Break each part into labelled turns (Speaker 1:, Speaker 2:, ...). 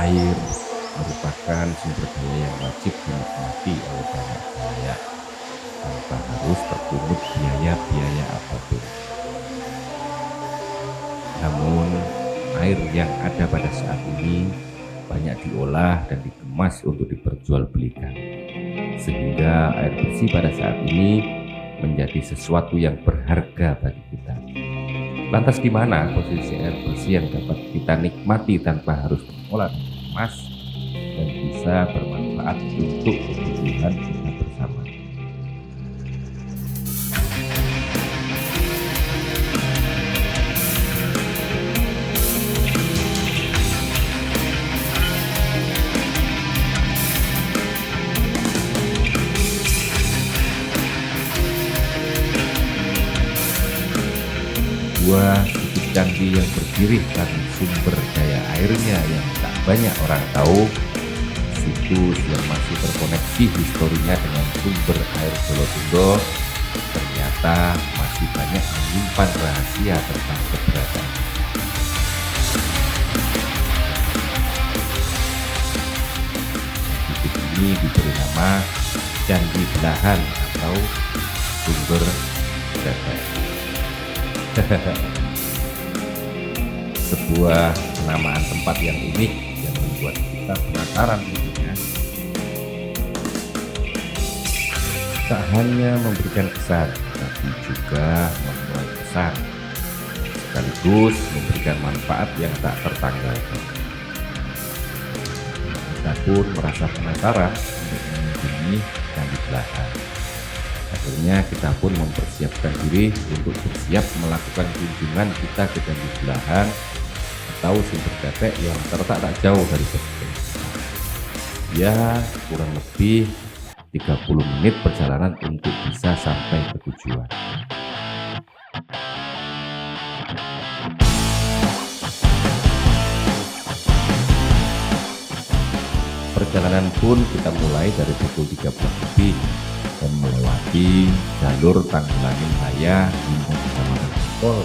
Speaker 1: Air merupakan sumber daya yang wajib dinikmati oleh banyak halayak tanpa harus terpungut biaya-biaya apapun. Namun, air yang ada pada saat ini banyak diolah dan dikemas untuk diperjualbelikan, sehingga air bersih pada saat ini menjadi sesuatu yang berharga bagi kita. Lantas di mana posisi air bersih yang dapat kita nikmati tanpa harus mengolah dan dikemas dan bisa bermanfaat untuk kebutuhan kita bersama? Sebuah situs canggih yang berdiri karena sumber daya airnya yang tak banyak orang tahu, situs yang masih terkoneksi historinya dengan sumber air Solotundo, ternyata masih banyak menyimpan rahasia tentang keberadaan. Situs ini diberi nama Candi Belahan atau Sumber Tetek. Sebuah penamaan tempat yang unik yang membuat kita penasaran tentunya. Tak hanya memberikan kesan, tapi juga menuai pesan, sekaligus memberikan manfaat yang tak tertanggalkan. Kita pun merasa penasaran untuk mengunjungi Candi Belahan. Akhirnya kita pun mempersiapkan diri untuk bersiap melakukan kunjungan kita ke Candi Belahan atau Sumber Tetek yang terletak tak jauh dari Gresik. Ya, kurang lebih 30 menit perjalanan untuk bisa sampai ke tujuan. Perjalanan pun kita mulai dari pukul 13 lebih dan melewati jalur Tanggulangin Raya hingga Kecamatan Jempol,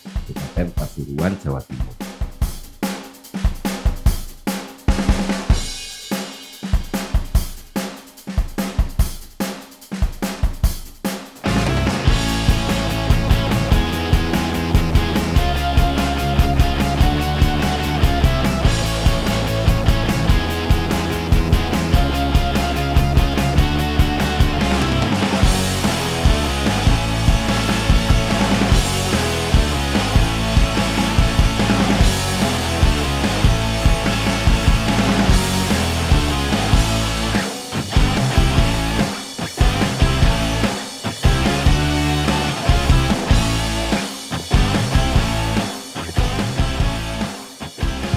Speaker 1: Kabupaten Pasuruan, Jawa Timur.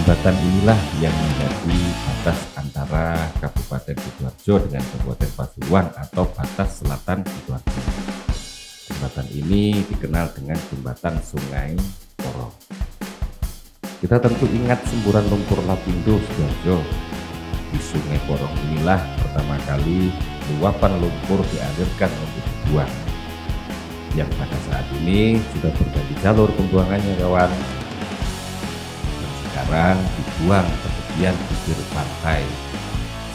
Speaker 1: Jembatan inilah yang menjadi batas antara Kabupaten Sidoarjo dengan Kabupaten Pasuruan atau batas selatan Sidoarjo. Jembatan ini dikenal dengan Jembatan Sungai Porong. Kita tentu ingat semburan lumpur Lapindo Sidoarjo. Di Sungai Porong inilah pertama kali luapan lumpur dialirkan untuk dibuang, yang pada saat ini sudah berganti jalur pembuangannya, kawan. Sekarang dibuang ke tepian bibir pantai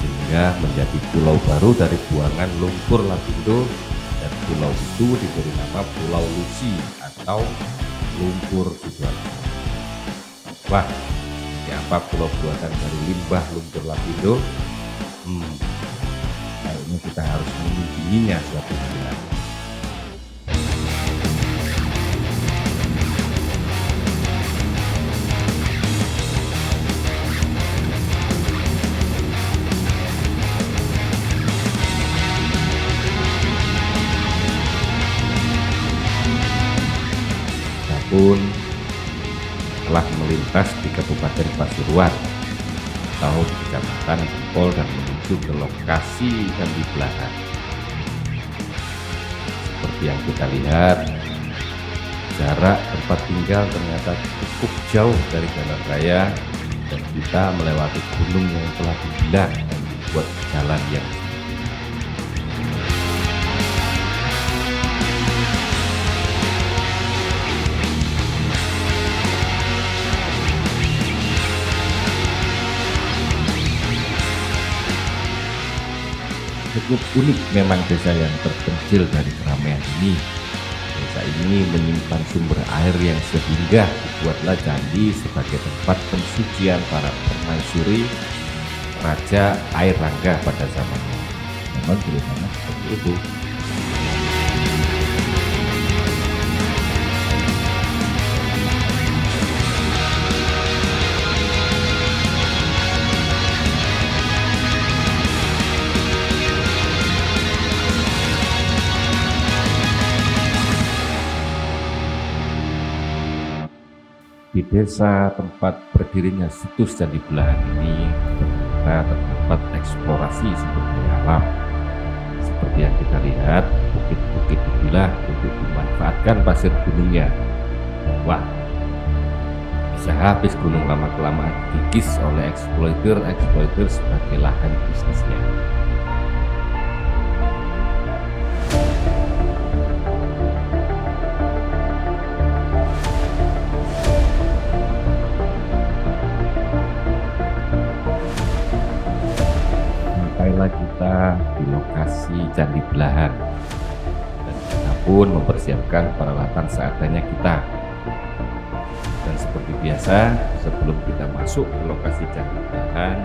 Speaker 1: sehingga menjadi pulau baru dari buangan lumpur Lapindo, dan pulau itu diberi nama Pulau Lusi atau Lumpur Sidoarjo. Wah, seperti apa pulau buatan dari limbah lumpur Lapindo? Kayaknya kita harus mengunjunginya suatu hari nanti. Pun telah melintas di Kabupaten Pasuruan atau di Kecamatan Jempol dan menuju ke lokasi Candi Belahan. Seperti yang kita lihat, jarak tempat tinggal ternyata cukup jauh dari jalan raya dan kita melewati gunung yang telah dibilang dan dibuat jalan yang Cukup unik memang desa yang terpencil dari keramaian ini. Desa ini menyimpan sumber air yang sehingga dibuatlah candi sebagai tempat pensucian para permaisuri Raja Air Langga pada zamannya. Memang tulisannya seperti itu. Di desa tempat berdirinya situs Candi Belahan ini ternyata terdapat eksplorasi sumber daya alam. Seperti yang kita lihat, bukit-bukit dipilah untuk dimanfaatkan pasir gunungnya. Wah, bisa habis gunung lama-kelamaan dikikis oleh eksploiter sebagai lahan bisnisnya. Sampailah kita di lokasi Candi Belahan dan kita pun mempersiapkan peralatan seadanya kita. Dan seperti biasa, sebelum kita masuk ke lokasi Candi Belahan,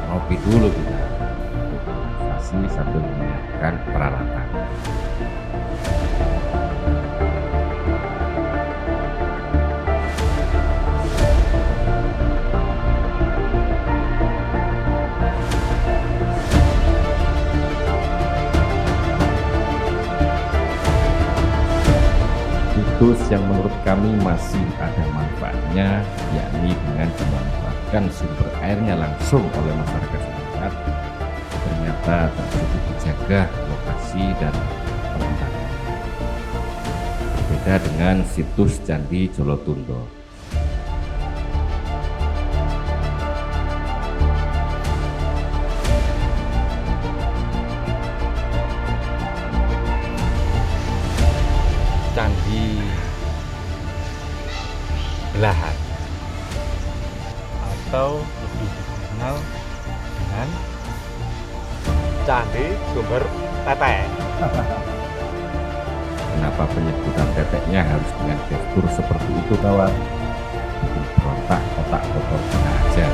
Speaker 1: ngopi dulu kita untuk relaksasi sambil menyiapkan peralatan. Situs yang menurut kami masih ada manfaatnya, yakni dengan dimanfaatkan sumber airnya langsung oleh masyarakat setempat, ternyata tak cukup dijaga lokasi dan peralatan. Berbeda dengan situs Candi Jolotundo.
Speaker 2: Candi Belahan atau lebih dikenal dengan Candi Sumber Tetek.
Speaker 1: Kenapa penyebutan teteknya harus dengan gestur seperti itu, kawan? Bikin berontak otak kotor kita aja.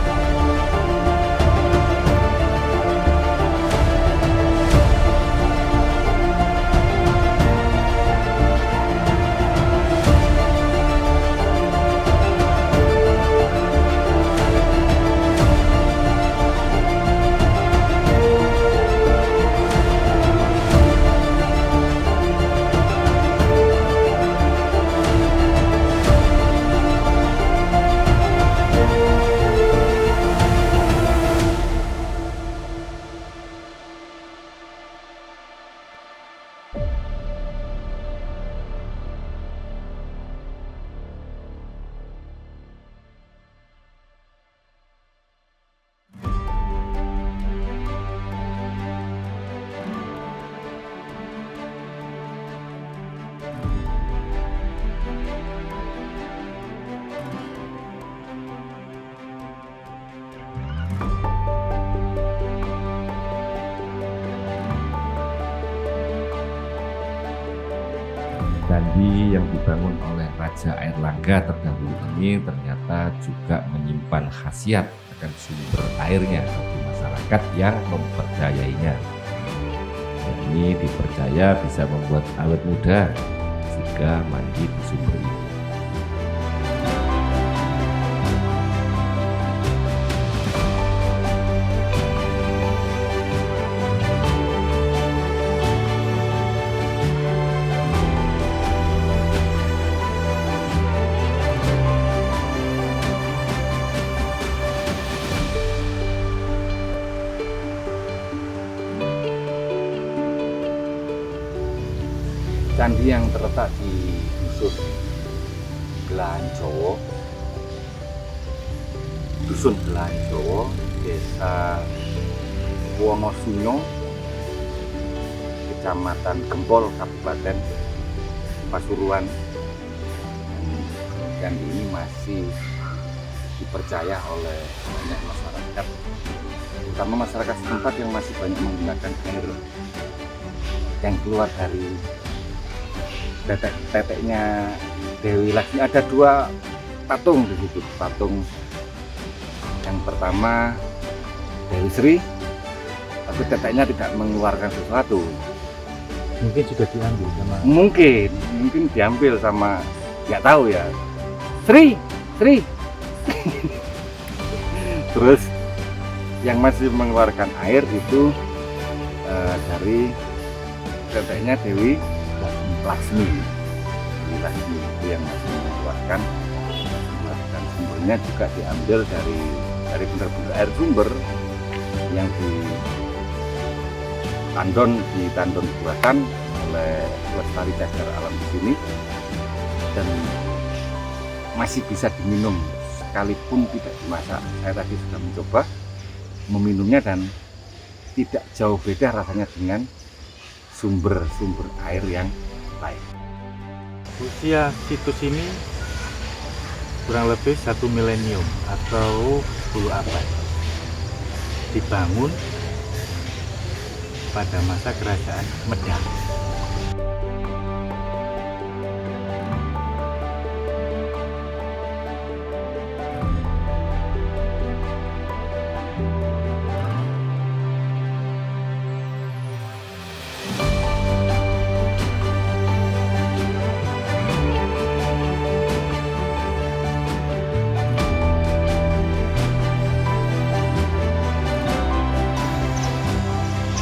Speaker 1: Candi yang dibangun oleh Raja Air Langga terdahulu ini ternyata juga menyimpan khasiat akan sumber airnya bagi masyarakat yang mempercayainya. Ini dipercaya bisa membuat awet muda jika mandi di sumber ini.
Speaker 3: Candi yang terletak di Dusun Belahan Jowo, Desa Wonosunyo, Kecamatan Gempol, Kabupaten Pasuruan. Dan ini masih dipercaya oleh banyak masyarakat terutama masyarakat setempat yang masih banyak menggunakan air yang keluar dari teteknya Dewi Laksmi. Ada 2 patung di situ. Patung yang pertama Dewi Sri, tapi teteknya tidak mengeluarkan sesuatu.
Speaker 2: Mungkin sudah diambil sama
Speaker 3: Mungkin diambil sama, nggak tahu ya. Sri. Terus yang masih mengeluarkan air itu dari teteknya Dewi Laksmi. Dewi Laksmi itu yang masih mengeluarkan, dan sumbernya juga diambil dari benar-benar air sumber yang ditandon buatan oleh Lestari Cagar Alam di sini, dan masih bisa diminum sekalipun tidak dimasak. Saya tadi sudah mencoba meminumnya dan tidak jauh beda rasanya dengan sumber-sumber air yang lain.
Speaker 2: usia situs ini kurang lebih 1 milenium atau 10 abad. Dibangun pada masa kerajaan Medang.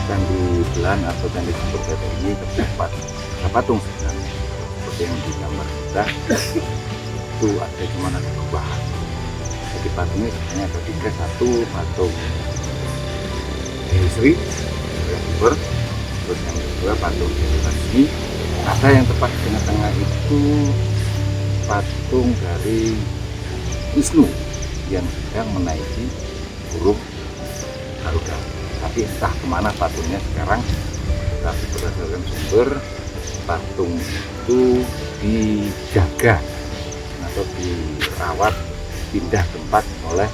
Speaker 3: Candi Belan atau Candi Sumber Jaya ini terdapat patung sebenarnya seperti yang digambar kita. Itu cuma ada 2. Jadi patungnya sebenarnya ada 3. 1 patung Dewi Sri yang sumber, terus yang kedua patung Dewi Laksmi. Ada yang tepat di tengah-tengah itu patung dari Wisnu yang sedang menaiki burung Garuda. Tapi entah kemana patungnya sekarang, tapi berdasarkan sumber, patung itu dijaga atau dirawat pindah tempat oleh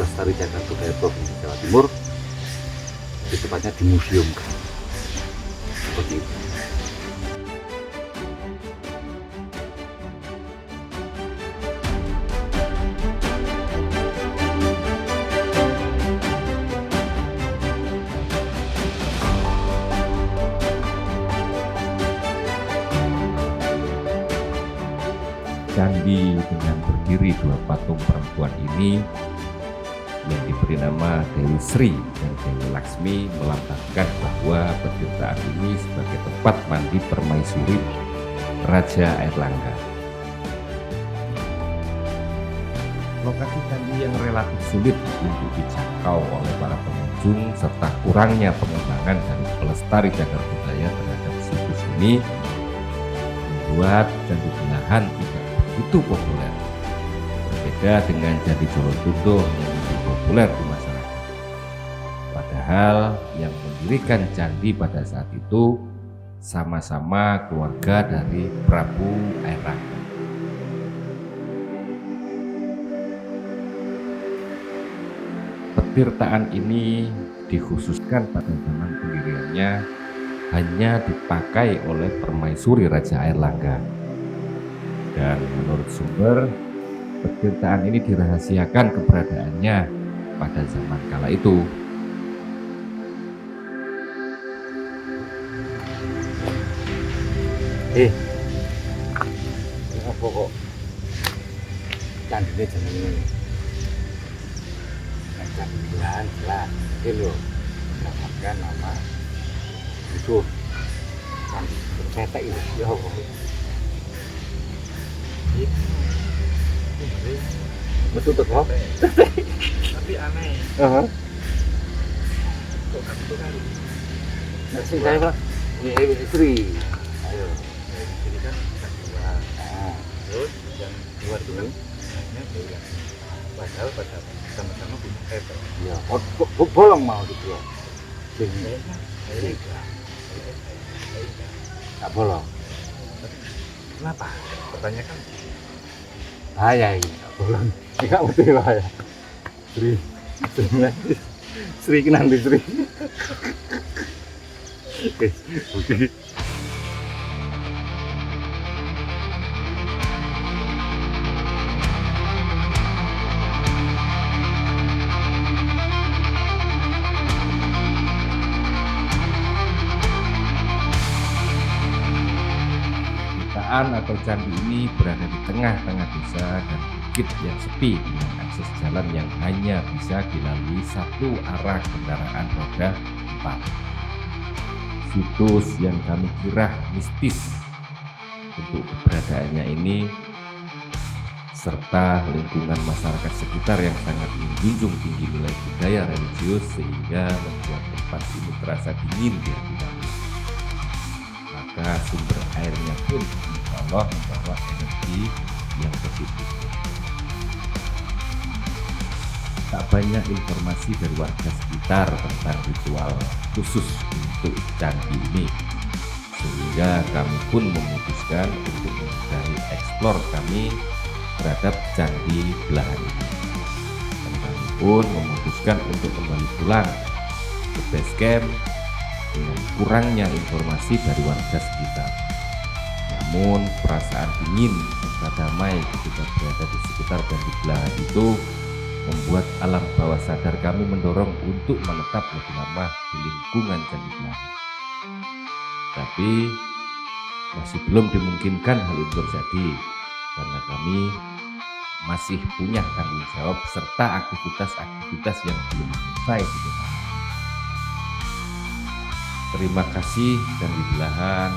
Speaker 3: Lestari Cagar Budaya Provinsi Jawa Timur, di tempatnya dimuseumkan seperti itu.
Speaker 1: Candi dengan berdiri 2 patung perempuan ini yang diberi nama Dewi Sri dan Dewi Laksmi melambangkan bahwa petirtaan ini sebagai tempat mandi permaisuri Raja Airlangga. Lokasi candi yang relatif sulit untuk dijangkau oleh para pengunjung serta kurangnya pengembangan dari Pelestari Cagar Budaya terhadap situs ini membuat Candi Belahan tidak begitu populer. Berbeda dengan Candi Jolotundo yang lebih populer di masyarakat. Padahal yang mendirikan candi pada saat itu sama-sama keluarga dari Prabu Airlangga. Petirtaan ini dikhususkan pada zaman pendiriannya hanya dipakai oleh permaisuri Raja Airlangga. Dan menurut sumber, petirtaan ini dirahasiakan keberadaannya pada zaman kala itu.
Speaker 3: Apa kok candine jenenge Candi Belahan jelas iki lho, mendapatkan nama itu candi bercetek itu ya apa? Betul kok.
Speaker 2: Tapi aneh.
Speaker 3: Heeh.
Speaker 2: Kok satu kali?
Speaker 3: Nasi saya Pak. Ini Sri. Ayo.
Speaker 2: Jadi kan kedua.
Speaker 3: Nah,
Speaker 2: Terus yang luar itu kan hanya Dewi Laksmi. Padahal pada sama-sama punya tetek.
Speaker 3: ya kok bolong mau gitu ya. Sing
Speaker 2: Kayaknya enggak.
Speaker 3: tak bolong.
Speaker 2: Kenapa? Pertanyaan kan
Speaker 3: Bahaya ini tak bolong. Enggak ngerti bahaya. Sri. Sri nanti Sri. Oke.
Speaker 1: Bukaan atau candi ini berada di tengah-tengah desa dan bukit yang sepi dengan akses jalan yang hanya bisa dilalui satu arah kendaraan roda 4. Situs yang kami kira mistis untuk keberadaannya ini serta lingkungan masyarakat sekitar yang sangat menjunjung tinggi nilai budaya religius sehingga membuat tempat ini terasa dingin di hati kami. Maka sumber airnya pun insya Allah membawa energi yang positif. Tak banyak informasi dari warga sekitar tentang ritual khusus untuk candi ini, sehingga kami pun memutuskan untuk mencari eksplor kami terhadap candi belahan ini. Dan kami pun memutuskan untuk kembali pulang ke base camp dengan kurangnya informasi dari warga sekitar. Namun perasaan dingin serta damai ketika berada di sekitar candi belahan itu membuat alam bawah sadar kami mendorong untuk menetap lebih lama di lingkungan candi belahan. Tapi masih belum dimungkinkan hal itu terjadi karena kami masih punya tanggung jawab serta aktivitas-aktivitas yang belum selesai di desa. Terima kasih candi belahan,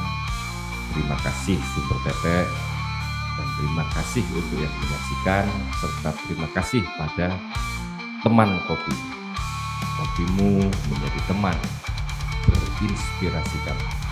Speaker 1: terima kasih Sumber Tetek, dan terima kasih untuk yang menyaksikan, serta terima kasih pada teman kopi. Kopimu menjadi teman berinspirasi kami.